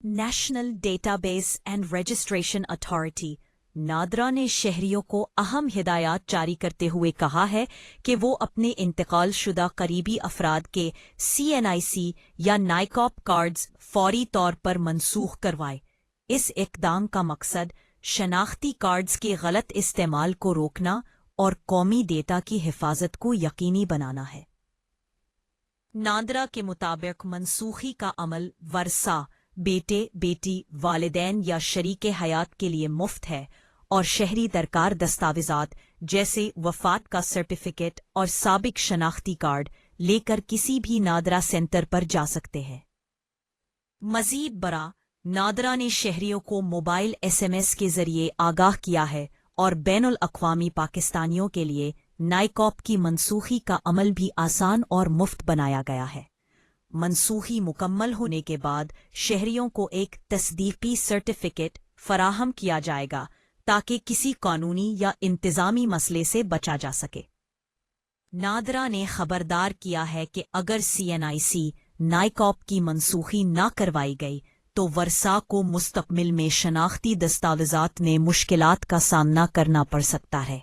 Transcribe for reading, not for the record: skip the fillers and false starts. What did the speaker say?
National database and registration authority NADRA ने शहरियों को अहम हिदायत जारी करते हुए कहा है कि वो अपने इंतकाल शुदा करीबी अफराद के CNIC या नाइकॉप कार्ड्स फौरी तौर पर मनसूख करवाए। इस इक़दाम का मकसद शनाख्ती कार्ड्स के गलत इस्तेमाल को रोकना और कौमी डेटा की हिफाजत को यकीनी बनाना है। नादरा के मुताबिक मनसूखी का अमल वर्सा, बेटे बेटी, वालिदैन या शरीके हयात के लिए मुफ्त है और शहरी दरकार दस्तावेजात जैसे वफात का सर्टिफिकेट और साबिक शनाख्ती कार्ड लेकर किसी भी नादरा सेंटर पर जा सकते हैं। मजीद बरा, नादरा ने शहरियों को मोबाइल SMS के जरिए आगाह किया है और बैनुल अक़वामी पाकिस्तानियों के लिए नाइकॉप की मनसूखी का अमल भी आसान और मुफ्त बनाया गया है। मनसूखी मुकम्मल होने के बाद शहरियों को एक तस्दीकी सर्टिफिकेट फराहम किया जाएगा ताकि किसी कानूनी या इंतजामी मसले से बचा जा सके। नादरा ने खबरदार किया है कि अगर CNIC नाइकॉप की मनसूखी न करवाई गई तो वर्सा को मुस्तकबिल में शनाख्ती दस्तावेजात में मुश्किलात का सामना करना पड़ सकता है।